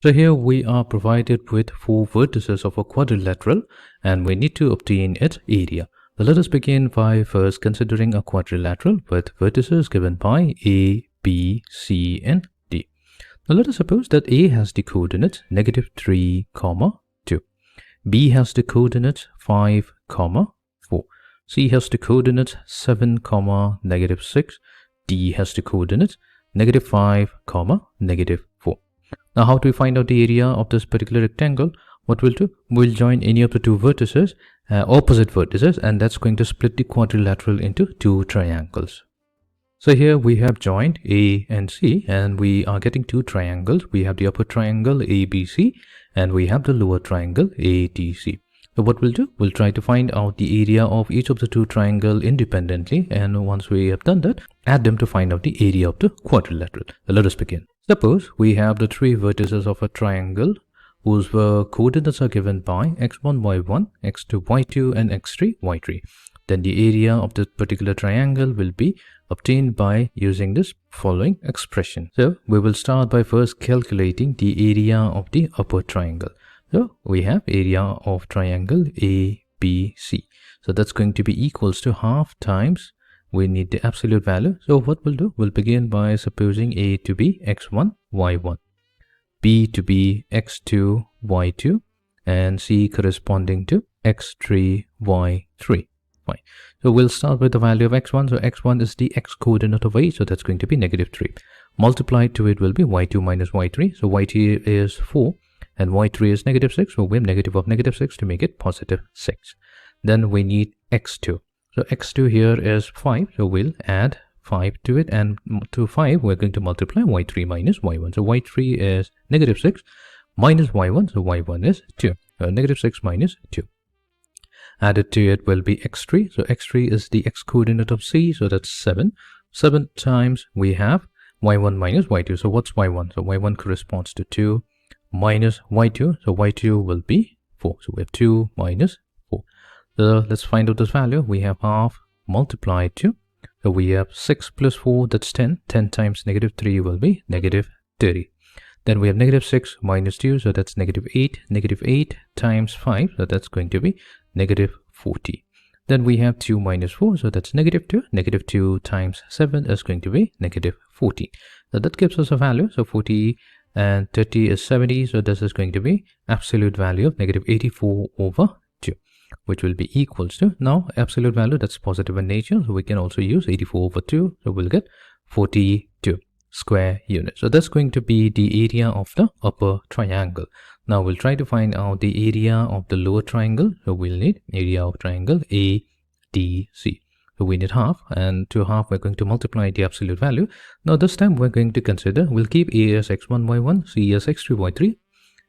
So here we are provided with 4 vertices of a quadrilateral and we need to obtain its area. So let us begin by first considering a quadrilateral with vertices given by A, B, C and D. Now let us suppose that A has the coordinates -3, 2. B has the coordinates 5, 4. C has the coordinates 7, -6. D has the coordinates -5, -4. Now, how do we find out the area of this particular rectangle? What we'll do, we'll join any of the two vertices, opposite vertices, and that's going to split the quadrilateral into two triangles. So here we have joined A and C, and we are getting two triangles. We have the upper triangle ABC, and we have the lower triangle ADC. So what we'll do, we'll try to find out the area of each of the two triangles independently, and once we have done that, add them to find out the area of the quadrilateral. So let us begin. Suppose we have the three vertices of a triangle whose coordinates are given by x1, y1, x2, y2 and x3, y3. Then the area of this particular triangle will be obtained by using this following expression. So we will start by first calculating the area of the upper triangle. So we have area of triangle ABC. So that's going to be equals to half times we need the absolute value. So what we'll do, we'll begin by supposing A to be x1, y1, B to be x2, y2, and C corresponding to x3, y3. Fine. So we'll start with the value of x1. So x1 is the x coordinate of A, so that's going to be -3. Multiplied to it will be y2 minus y3. So y2 is 4 and y3 is -6. So we have negative of -6 to make it +6. Then we need x2. So x2 here is 5, so we'll add 5 to it, and to 5 we're going to multiply y3 minus y1. So y3 is -6 minus y1, so y1 is 2. -6 minus 2. Added to it will be x3. So x3 is the x coordinate of C, so that's 7. 7 times we have y1 minus y2. So what's y1? So y1 corresponds to 2 minus y2. So y2 will be 4. So we have 2 minus 4. So let's find out this value. We have half multiplied to, so we have 6 plus 4, that's 10. 10 times -3 will be -30. Then we have -6 minus 2, so that's -8. -8 times 5, so that's going to be -40. Then we have 2 minus 4, so that's -2. -2 times 7 is going to be -40. So that gives us a value. So 40 and 30 is 70, so this is going to be absolute value of -84 over 2. Which will be equals to, now absolute value that's positive in nature, so we can also use 84 over 2, so we'll get 42 square units. So that's going to be the area of the upper triangle. Now we'll try to find out the area of the lower triangle. So we'll need area of triangle ADC. So we need half, and to half we're going to multiply the absolute value. Now this time we're going to consider, we'll keep A as x1, y1, C as x3, y3,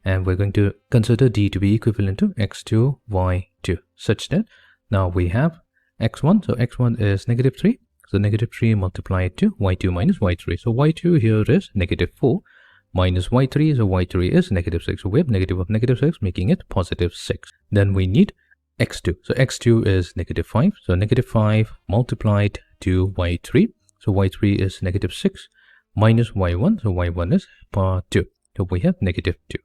and we're going to consider D to be equivalent to x2, y2, such that now we have x1. So x1 is -3. So -3 multiplied to y2 minus y3. So y2 here is -4 minus y3. So y3 is -6. So we have negative of -6, making it +6. Then we need x2. So x2 is -5. So -5 multiplied to y3. So y3 is -6 minus y1. So y1 is 2. So we have -2.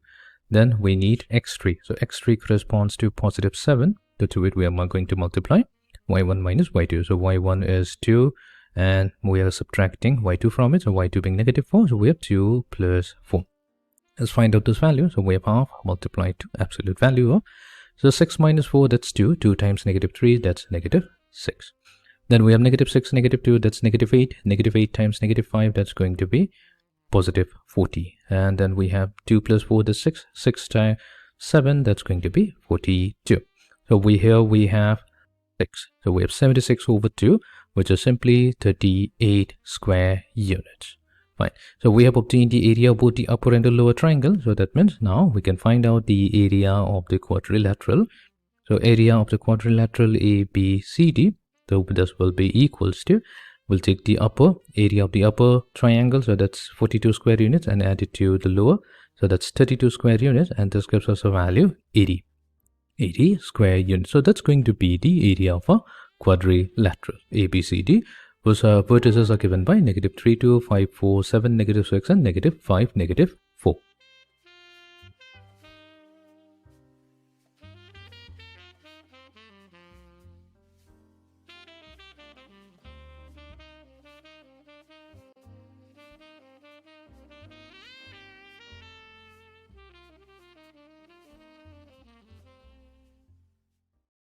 Then we need x3. So x3 corresponds to +7. So to it we are going to multiply y1 minus y2. So y1 is 2 and we are subtracting y2 from it. So y2 being -4. So we have 2 plus 4. Let's find out this value. So we have half multiplied to absolute value of. So 6 minus 4, that's 2. 2 times -3, that's -6. Then we have -6, -2, that's -8. -8 times -5, that's going to be +40. And then we have 2 plus 4, that's 6. 6 times 7, that's going to be 42. So here we have 6. So we have 76 over 2, which is simply 38 square units. Fine. So we have obtained the area of both the upper and the lower triangle. So that means now we can find out the area of the quadrilateral. So area of the quadrilateral ABCD. So this will be equals to, we'll take the upper area of the upper triangle, so that's 42 square units, and add it to the lower, so that's 32 square units, and this gives us a value 80 square units. So that's going to be the area of a quadrilateral ABCD, whose vertices are given by -3, 2, 5, 4, 7, -6, and -5,